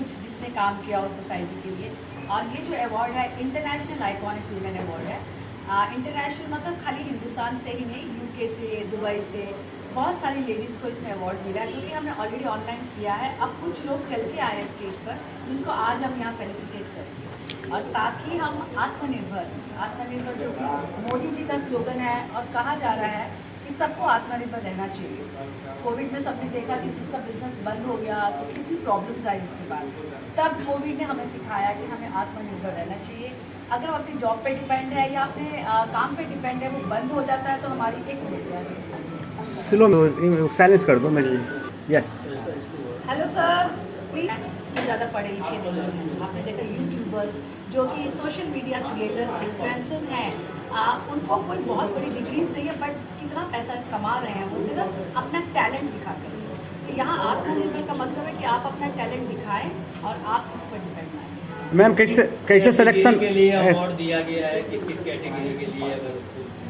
कुछ जिसने काम किया हो सोसाइटी के लिए। और ये जो अवार्ड है इंटरनेशनल आइकॉनिक वुमेन अवार्ड है। इंटरनेशनल मतलब खाली हिंदुस्तान से ही नहीं, यूके से, दुबई से बहुत सारी लेडीज़ को इसमें अवार्ड मिला है, जो कि हमने ऑलरेडी ऑनलाइन किया है। अब कुछ लोग चल के आए हैं स्टेज पर, जिनको आज हम यहाँ फेलिसिटेट करेंगे। और साथ ही हम आत्मनिर्भर जो कि मोदी जी का स्लोगन है और कहा जा रहा है कि सबको आत्मनिर्भर रहना चाहिए। कोविड में सबने देखा कि जिसका बिजनेस बंद हो गया तो कितनी प्रॉब्लम्स आई उसके बाद। तब कोविड ने हमें सिखाया कि हमें आत्मनिर्भर रहना चाहिए। अगर हम अपनी जॉब पे डिपेंड है या अपने काम पे डिपेंड है, वो बंद हो जाता है तो हमारी एक स्लो साइलेंस कर दो। मैं यस हेलो सर, प्लीज। ज़्यादा पढ़े लिखे नहीं हैं। आपने देखा यूट्यूबर्स जो कि सोशल मीडिया क्रिएटर्स इन्फ्लुएंसर्स हैं, उनको कोई बहुत बड़ी डिग्रीज नहीं है, बट कितना पैसा कमा रहे हैं वो सिर्फ अपना टैलेंट दिखाकर। तो यहाँ आत्मनिर्भर का मतलब है कि आप अपना टैलेंट दिखाएं और आप इस पर डिपेंड आए। मैम कैसे सिलेक्शन के लिए अवार्ड दिया गया है, किस किस कैटेगरी के लिए? अगर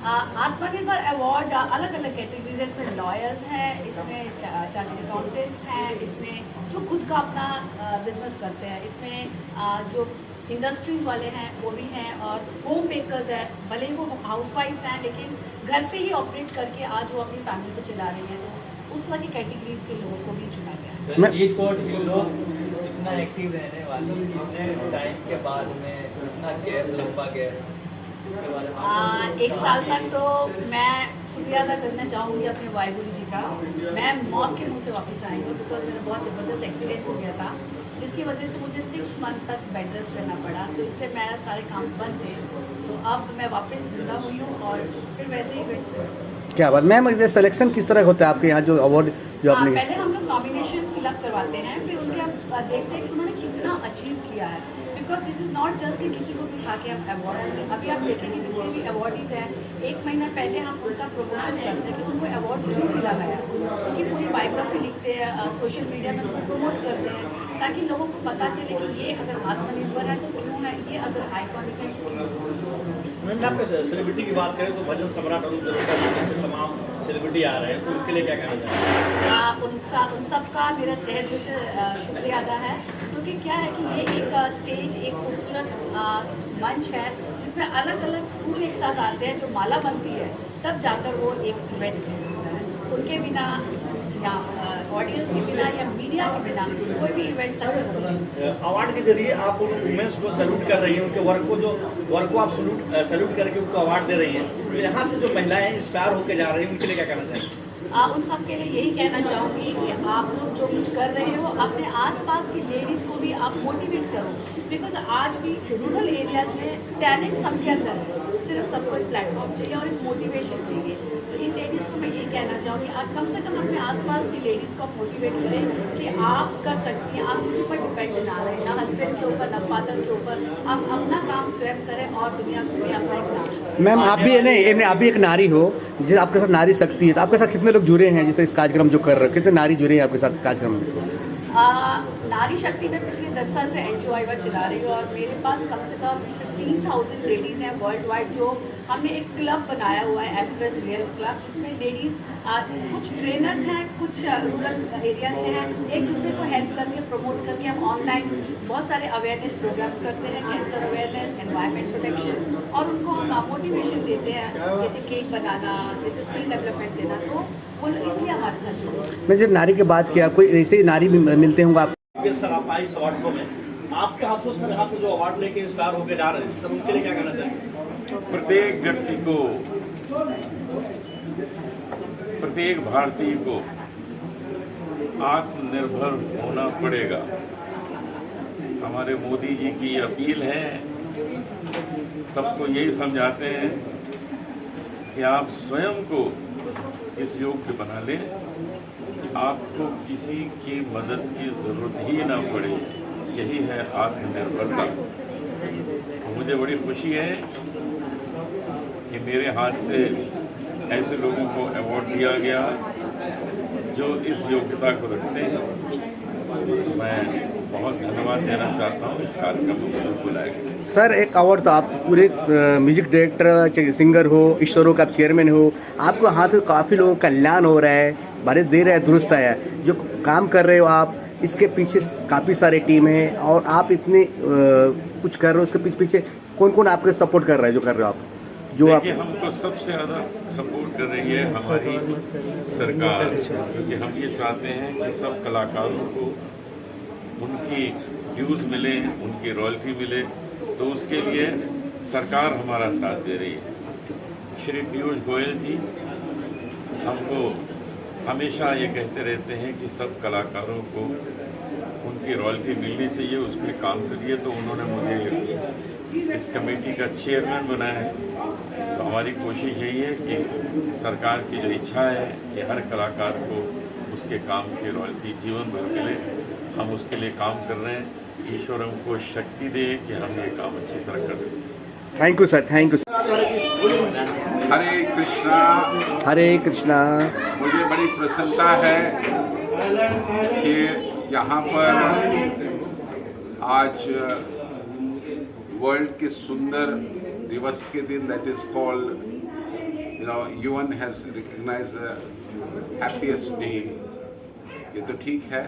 आत्मनिर्भर अवार्ड अलग अलग कैटेगरीज है। इसमें लॉयर्स हैं, इसमें चार्टर्ड अकाउंटेंट्स हैं, इसमें जो खुद का अपना बिजनेस करते हैं, इसमें जो इंडस्ट्रीज वाले हैं वो भी हैं, और होम मेकर्स हैं, भले ही वो हाउसवाइफ्स हैं लेकिन घर से ही ऑपरेट करके आज वो अपनी फैमिली को चला रही हैं। तो उस तरह की कैटेगरीज के लोगों को भी चुना गया है। रंजीत कौर जी लोग इतना एक्टिव रहने वाली, इतने टाइम के बाद में इतना गैप, लंबा गैप, उसके बारे में 1 साल तक तो मैं शुक्रिया अदा करना चाहूँगी अपने वाहिगुरु जी का। मैं मौत के मुंह से वापस आई हूँ, बिकॉज मेरा बहुत ज़बरदस्त एक्सीडेंट हो गया था, जिसकी वजह से मुझे 6 मंथ तक बेड रेस्ट रहना पड़ा। तो इसलिए मेरा सारे काम बंद थे। तो अब मैं वापस जिंदा हुई हूँ और फिर वैसे ही वेट। क्या बात मैम, सिलेक्शन किस तरह होता है आपके यहाँ जो अवार्ड जो आपने? पहले हम लोग नॉमिनेशन फिलअप करवाते हैं, फिर उनके हम देखते हैं कि उन्होंने कितना अचीव किया है। Because this is not just कि किसी को भी उठा के हम अवार्ड दें। अभी आप देखेंगे जितने भी अवार्डीज़ हैं, 1 महीना पहले हम उनका प्रमोशन करते हैं कि उनको अवार्ड क्यों मिला गया, उनकी पूरी बायोग्राफी लिखते हैं, सोशल मीडिया में उनको प्रमोट करते हैं, ताकि लोगों को पता चले कि ये अगर आत्मनिर्भर है तो क्यों है, ये अगर आइकॉनिक है तो क्यों। मैम आप सेलिब्रिटी की बात करें तो भजन सम्राट अरुण जलोटा जैसे तमाम सेलिब्रिटी आ रहे हैं, तो उनके लिए क्या कहना चाहेंगे? उन सब का मेरा तहे दिल से शुक्रिया अदा है, क्योंकि क्या है कि ये एक स्टेज, एक खूबसूरत मंच है जिसमें अलग अलग फूल एक साथ आते हैं, जो माला बनती है, तब जाकर वो एक इवेंट होता है। उनके बिना या ऑडियंस के बिना या मीडिया के बिना कोई भी इवेंट सक्सेसफुल नहीं। अवार्ड के जरिए आप उन वुमेन्स को सैल्यूट कर रही हैं, उनके वर्क को आप सैल्यूट करके उनको अवार्ड दे रही हैं। तो यहाँ से जो महिलाएं इंस्पायर होकर जा रही हैं, उनके लिए क्या कहना चाहेंगे? उन सब के लिए यही कहना चाहूँगी कि आप लोग जो कुछ कर रहे हो, अपने आसपास की लेडीज़ को भी आप मोटिवेट करो। बिकॉज आज भी रूरल एरियाज में टैलेंट सबके अंदर है, सिर्फ सबको एक प्लेटफॉर्म चाहिए और एक मोटिवेशन चाहिए। तो इन लेडीज़ को मैं यही कहना चाहूँगी, आप कम से कम अपने आसपास की लेडीज़ को मोटिवेट करें कि आप कर सकती हैं, आप किसी पर डिपेंड ना रहें, ना हस्बैंड के ऊपर, ना फादर के ऊपर। आप अपना काम स्वयं करें और दुनिया में अपना एक नाम। मैम आप भी नहीं, आप भी एक नारी हो, जिस आपके साथ नारी शक्ति है, तो आपके साथ कितने लोग जुड़े हैं जिस इस कार्यक्रम जो कर रहे हो? कितने नारी जुड़े हैं आपके साथ कार्यक्रम में? नारी शक्ति में पिछले 10 साल से NGO चला रही हूँ, और मेरे पास कम से कम 15,000 लेडीज़ हैं वर्ल्ड वाइड। जो हमने एक क्लब बनाया हुआ है, एम्प्रेस रियल क्लब, जिसमें लेडीज़ कुछ ट्रेनर्स हैं, कुछ रूरल एरिया से हैं, एक दूसरे को हेल्प करके, प्रमोट करके हम ऑनलाइन बहुत सारे अवेयरनेस प्रोग्राम्स करते हैं, कैंसर अवेयरनेस, एनवायरनमेंट प्रोटेक्शन, और उनको हम मोटिवेशन देते हैं, जैसे केक बनाना, जैसे स्किल डेवलपमेंट देना। तो वो इसलिए हमारे साथ जुड़े। मैं जब नारी की बात किया, कोई ऐसे ही नारी भी मिलते होंगे आप? सरापाई अवार्ड शो में आपके हाथों से यहाँ पे जो अवार्ड लेके इंस्पायर होकर जा रहे हैं, सर उनके लिए क्या कहना चाहेंगे? प्रत्येक व्यक्ति को, प्रत्येक भारतीय को आत्मनिर्भर होना पड़ेगा। हमारे मोदी जी की अपील है, सबको यही समझाते हैं कि आप स्वयं को इस योग्य बना लें, आपको किसी की मदद की जरूरत ही ना पड़े। यही है आत्मनिर्भरता। मुझे बड़ी खुशी है कि मेरे हाथ से ऐसे लोगों को अवार्ड दिया गया जो इस योग्यता को रखते हैं। मैं बहुत धन्यवाद देना चाहता हूँ इस कार्यक्रम को मुझे बुलाया गया। सर एक अवार्ड तो आप पूरे म्यूजिक डायरेक्टर, सिंगर हो, ईश्वरों का आप चेयरमैन हो, आपको हाथ से काफ़ी लोगों का कल्याण हो रहा है, भारत दे रहा है, दुरुस्त है, जो काम कर रहे हो आप, इसके पीछे काफ़ी सारी टीम है और आप इतने कुछ कर रहे हो, उसके पीछे पीछे कौन कौन आपके सपोर्ट कर रहा है जो कर रहे हो आप, जो आप देखिए, हमको सबसे ज़्यादा सपोर्ट कर रही है हमारी सरकार, क्योंकि हम ये चाहते हैं कि सब कलाकारों को उनकी ड्यूज़ मिले, उनकी रॉयल्टी मिले, तो उसके लिए सरकार हमारा साथ दे रही है। श्री पीयूष गोयल जी हमको हमेशा ये कहते रहते हैं कि सब कलाकारों को उनकी रॉयल्टी मिलनी चाहिए, उस पर काम करिए, तो उन्होंने मुझे इस कमेटी का चेयरमैन बनाया है। तो हमारी कोशिश यही है कि सरकार की जो इच्छा है कि हर कलाकार को उसके काम की रॉयल्टी जीवन भर मिले, हम उसके लिए काम कर रहे हैं। ईश्वर हमको शक्ति दे कि हम ये काम अच्छी तरह कर सकें। Thank you sir, thank you sir. Hare Krishna. Hare Krishna. मुझे बड़ी प्रसन्नता है कि यहाँ पर आज वर्ल्ड के सुंदर दिवस के दिन, that is called UN has recognize happiest day. ये तो ठीक है,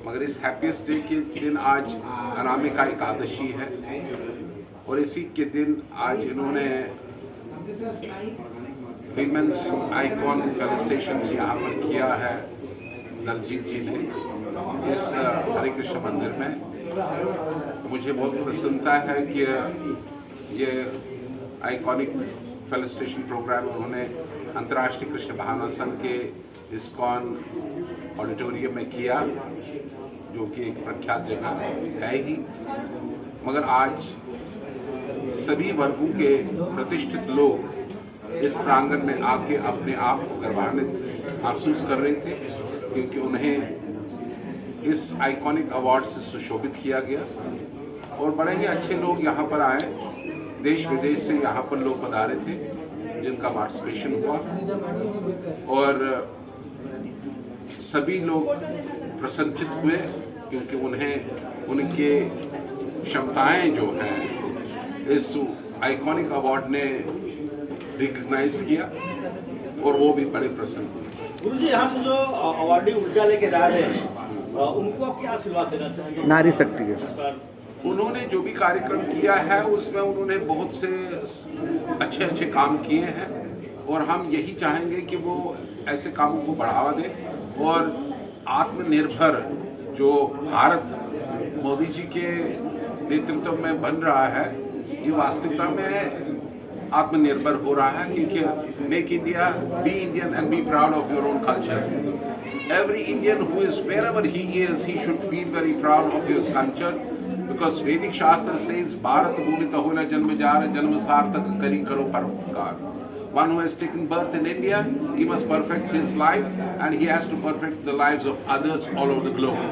मगर इस हैप्पीएस्ट डे के दिन आज अनामिका एकादशी है और इसी के दिन आज इन्होंने विमेंस आइकॉन फेलिस्टेशन यहाँ पर किया है दलजीत जी ने इस हरे कृष्ण मंदिर में। मुझे बहुत प्रसन्नता है कि ये आइकॉनिक फेलिस्टेशन प्रोग्राम उन्होंने अंतर्राष्ट्रीय कृष्ण भावना संघ के इस्कॉन ऑडिटोरियम में किया, जो कि एक प्रख्यात जगह है ही, मगर आज सभी वर्गों के प्रतिष्ठित लोग इस प्रांगण में आके अपने आप को गर्वान्वित महसूस कर रहे थे, क्योंकि उन्हें इस आइकॉनिक अवार्ड से सुशोभित किया गया और बड़े ही अच्छे लोग यहाँ पर आए, देश विदेश से यहाँ पर लोग पधारे थे जिनका पार्टिसिपेशन हुआ और सभी लोग प्रसन्नचित हुए, क्योंकि उन्हें उनके क्षमताएं जो हैं इस आइकॉनिक अवार्ड ने रिकग्नाइज किया और वो भी बड़े प्रसन्न हुए। गुरु जी, यहाँ से जो अवार्डी ऊर्जा लेके जा रहे हैं उनको आप क्या आशीर्वाद देना चाहेंगे? नारी शक्ति के उन्होंने जो भी कार्यक्रम किया है उसमें उन्होंने बहुत से अच्छे अच्छे काम किए हैं और हम यही चाहेंगे कि वो ऐसे कामों को बढ़ावा दें और आत्मनिर्भर जो भारत मोदी जी के नेतृत्व में बन रहा है, ये वास्तविकता में आत्मनिर्भर हो रहा है, क्योंकि make India, be Indian and be proud of your own culture. Every Indian who is wherever he is, he should feel very proud of your culture, because वैदिक शास्त्र सेज भारत भूमि तहुला जन्म जार जन्म सार्थक करी करो परोपकार। One who has taken birth in India, he must perfect his life and he has to perfect the lives of others all over the globe.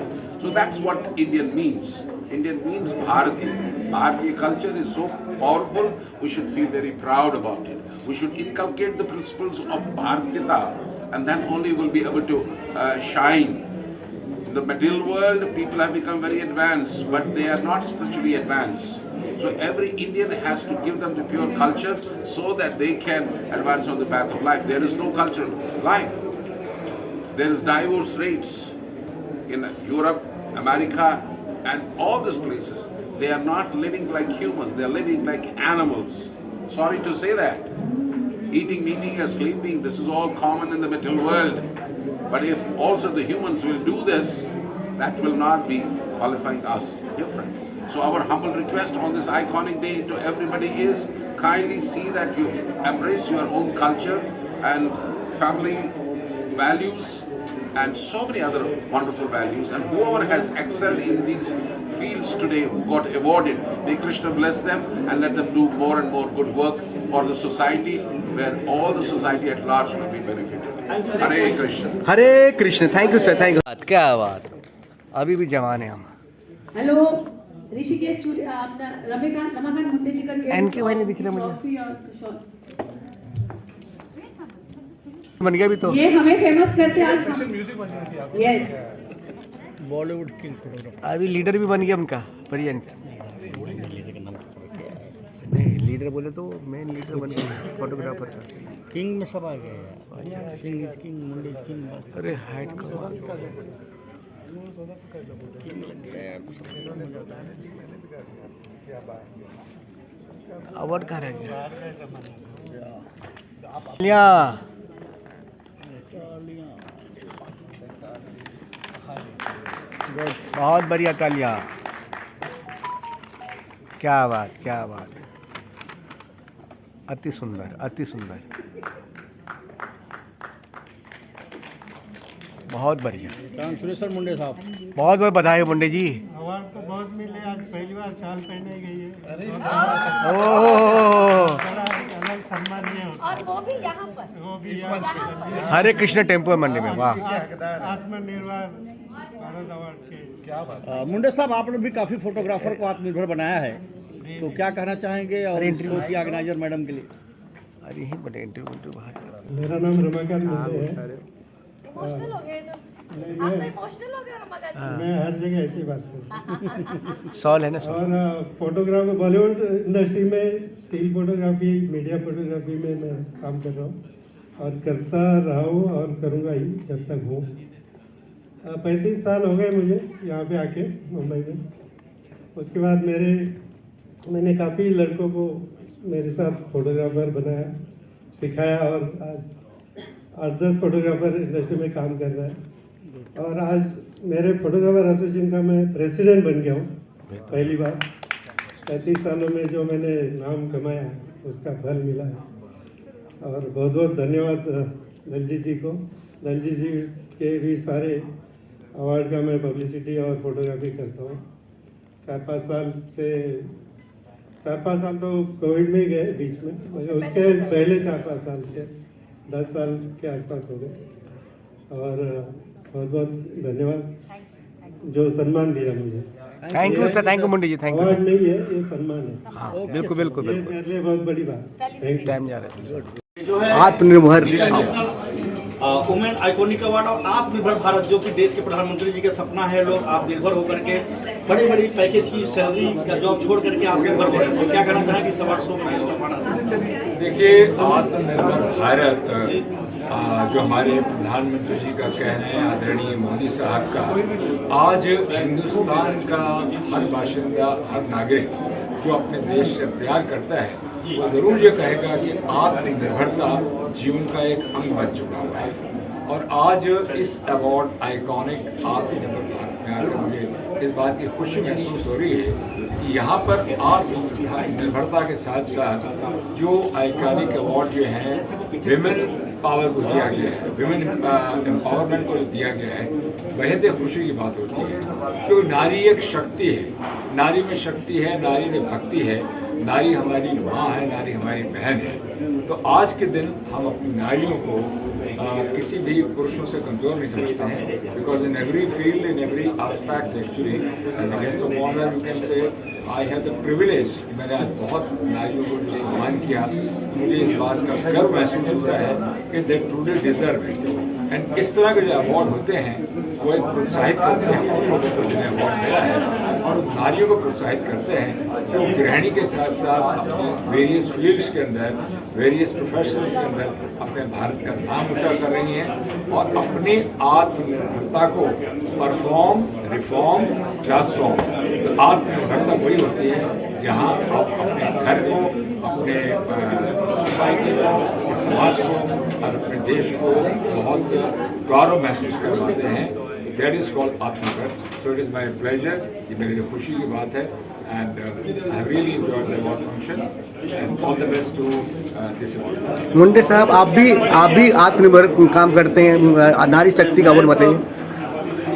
So that's what Indian means. Indian means Bharati. Bharatiya culture is so powerful, we should feel very proud about it. We should inculcate the principles of Bharatiyata and then only we'll be able to shine. In the material world, people have become very advanced, but they are not spiritually advanced. So every Indian has to give them the pure culture so that they can advance on the path of life. There is no cultural life. There is divorce rates in Europe, America, and all these places. They are not living like humans. They are living like animals. Sorry to say that. Eating, meeting, and sleeping, this is all common in the material world. But if also the humans will do this, that will not be qualifying us different. So our humble request on this iconic day to everybody is kindly see that you embrace your own culture and family values and so many other wonderful values, and whoever has excelled in these fields today who got awarded, may Krishna bless them and let them do more and more good work for the society, where all the society at large will be benefited. Hare Krishna. Hare Krishna. Thank you sir, thank you. क्या बात, अभी भी जवान है हम। Hello, Rishikesh अपना रमाकांत मुंडे जी का N K भाई ने दिख रहा मुझे। ट्रॉफी और बन गया भी तो। ये हमें फेमस करते हैं आज। Yes, Bollywood king photographer. अभी लीडर भी बन गया उनका, परियन। नहीं, लीडर बोले तो मेन लीडर बन गया फोटोग्राफर का। किंग में सब आ गए यार। Singh is king, Munde is king. अरे हाइट का अवार्ड कहाँ रह गया? तालियां। गुड, बहुत बढ़िया तालियां। क्या बात, क्या बात, अति सुंदर, अति सुंदर, बहुत बढ़िया। सुरेश मुंडे साहब, बहुत बहुत बधाई मुंडे जी। अवार्ड तो बहुत मिले, आज पहली बार शाल पहने गई है। ओह, बड़ा अलग सम्मान ये होता और वो भी यहाँ पर, है। वो भी यहाँ पर। हरे कृष्ण टेम्पो मंडी में, वाह। आत्मनिर्भर भारत अवार्ड के क्या बात। मुंडे साहब, आपने भी काफी फोटोग्राफर को आत्मनिर्भर बनाया है, तो क्या कहना चाहेंगे और इंटरव्यू की ऑर्गेनाइजर मैडम के लिए? अरे यही बड़े इंटरव्यू बाहर। मेरा नाम रमाकांत मुंडे है। इमोशनल हो गए तो, आप तो इमोशनल हो गए रमाकांत जी। मैं हर जगह ऐसी बात करता हूँ। सॉल है ना, सॉल। और फोटोग्राफी बॉलीवुड इंडस्ट्री में स्टिल फोटोग्राफी, मीडिया फोटोग्राफी में मैं काम कर रहा हूँ और करता रहा हूँ और करूँगा ही जब तक हूँ। 35 साल हो गए मुझे यहाँ पे आके मुंबई में। उसके बाद मैंने काफ़ी लड़कों को मेरे साथ फोटोग्राफर बनाया, सिखाया और आज 8-10 फोटोग्राफर इंडस्ट्री में काम कर रहा है। और आज मेरे फोटोग्राफर एसोसिएशन का मैं प्रेसिडेंट बन गया हूँ पहली बार। 35 सालों में जो मैंने नाम कमाया उसका फल मिला है। और बहुत बहुत धन्यवाद दलजीत जी को। दलजीत जी के भी सारे अवार्ड का मैं पब्लिसिटी और फोटोग्राफी करता हूँ। 4-5 साल तो कोविड में ही गए बीच में, मगर उसके पहले 4-5 साल से 10 साल के आसपास हो गए। और बहुत बहुत धन्यवाद जो सम्मान दिया मुझे। Thank you sir, thank you Munde ji, thank you. Award नहीं है, ये सम्मान है। हाँ, बिल्कुल बिल्कुल ये बिल्कुल। मेरे लिए बहुत बड़ी बात। Thank you. टाइम जा रहा है। आत्मनिर्भर वुमेन आइकॉनिक अवार्ड और आत्मनिर्भर भारत, जो कि देश के प्रधानमंत्री जी का सपना है, लोग आत्मनिर्भर होकर के बड़ी बड़ी पैकेज की सैलरी का जॉब छोड़ करके आत्मनिर्भर हो रहे हैं। तो क्या कहना चाहें कि अवार्ड शो में? देखिए, आत्मनिर्भर भारत जो हमारे प्रधानमंत्री जी का कहना है, आदरणीय मोदी साहब का, आज हिंदुस्तान का हर बाशिंदा, हर नागरिक जो अपने देश से प्यार करता है, वो ज़रूर ये कहेगा कि आत्मनिर्भरता जीवन का एक अंग बन चुका हुआ है। और आज इस अवार्ड आइकॉनिक आत्मनिर्भर भारत में आकर मुझे इस बात की खुशी महसूस हो रही है कि यहाँ पर आत्मनिर्भरता के साथ साथ जो आइकॉनिक अवार्ड जो हैं विमेन पावर को दिया गया है, विमेन एम्पावरमेंट को दिया गया है, बेहद खुशी की बात होती है। क्योंकि नारी एक शक्ति है, नारी में शक्ति है, नारी में भक्ति है, नारी हमारी माँ है, नारी हमारी बहन है। तो आज के दिन हम अपनी नारियों को किसी भी पुरुषों से कमज़ोर नहीं समझते हैं, because in every field, in every aspect, actually as a guest of honour you can say I have the privilege. मैंने आज बहुत नारियों को जो सम्मान किया, मुझे इस बात का गर्व महसूस हो रहा है कि दे ट्रूली डिजर्व इट। एंड इस तरह के जो अवार्ड होते हैं वो एक प्रोत्साहित करते हैं उन लोगों को जिन्हें अवार्ड मिला है, और नारियों को प्रोत्साहित करते हैं कि वो गृहिणी के साथ साथ अपने वेरियस फील्ड्स के अंदर, वेरियस प्रोफेशंस के अंदर अपने भारत का नाम ऊँचा कर रही हैं और अपनी आत्मनिर्भरता को परफॉर्म, रिफॉर्म, ट्रांसफॉर्म। तो आत्मनिर्भरता वही होती है जहाँ आप अपने घर को, अपने सोसाइटी को, समाज को और अपने देश को बहुत गौरव महसूस करवाते हैं। That is called Atmanirbhar. So it is my pleasure, ये मेरे लिए खुशी की बात है। And I have really enjoyed the award function and all the best to this award. Munde sahab, आप भी आत्मनिर्भर काम करते हैं, नारी शक्ति का अवार्ड बताइए।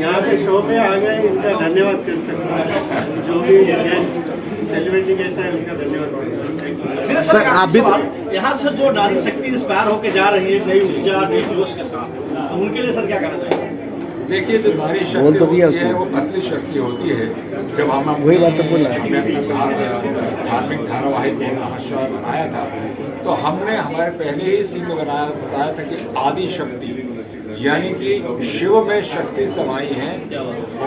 यहाँ पे शो पे आ गए, इनका धन्यवाद कर सकता है। जो भी सेलिब्रिटी गेस्ट है उनका धन्यवाद करता हूँ। सर, आप भी यहाँ से जो नारी शक्ति इंस्पायर होकर जा रही है नई ऊर्जा, नई जोश के साथ, तो उनके लिए सर क्या कहना चाहिए? देखिए, जो नारी शक्ति होती है वो असली शक्ति होती है। जब हम वही बात तो बोल रहा है। हमने अपना धार्मिक धारावाहिक महाशय बनाया था, तो हमने हमारे पहले ही सीन में बताया था कि आदि शक्ति, यानी कि शिव में शक्ति समाई है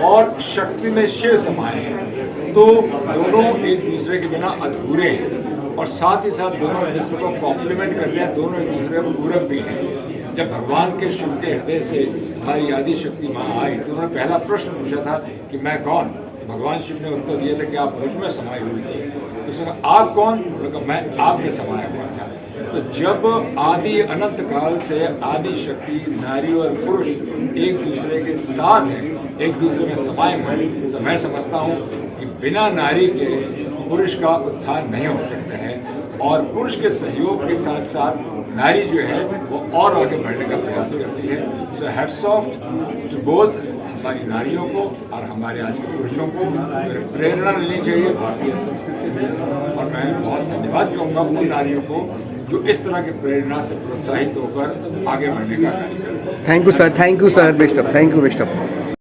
और शक्ति में शिव समाये हैं। तो दोनों एक दूसरे के बिना अधूरे हैं और साथ ही साथ दोनों एक दूसरे को कॉम्प्लीमेंट करते हैं, दोनों एक दूसरे को पूरक भी हैं। जब भगवान के शिव के हृदय से हमारी आदि शक्ति माँ आई तो उन्होंने पहला प्रश्न पूछा था कि मैं कौन। भगवान शिव ने उत्तर दिया था कि आप मुझ में समाये हुए थे। तो उसने कहा आप कौन? उन्होंने कहा मैं आप में समाया हुआ था। तो जब आदि अनंत काल से आदि शक्ति नारी और पुरुष एक दूसरे के साथ हैं, एक दूसरे में समाये हुए हैं, तो मैं समझता हूँ कि बिना नारी के पुरुष का उत्थान नहीं हो सकता है और पुरुष के सहयोग के साथ साथ नारी जो है वो और आगे बढ़ने का प्रयास करती है। So hats off to both, हमारी नारियों को और हमारे आज के पुरुषों को प्रेरणा लेनी चाहिए भारतीय संस्कृति से। और मैं बहुत धन्यवाद कहूँगा उन नारियों को जो इस तरह की प्रेरणा से प्रोत्साहित होकर आगे बढ़ने का कार्य करते हैं। Thank you sir, best of, thank you best of.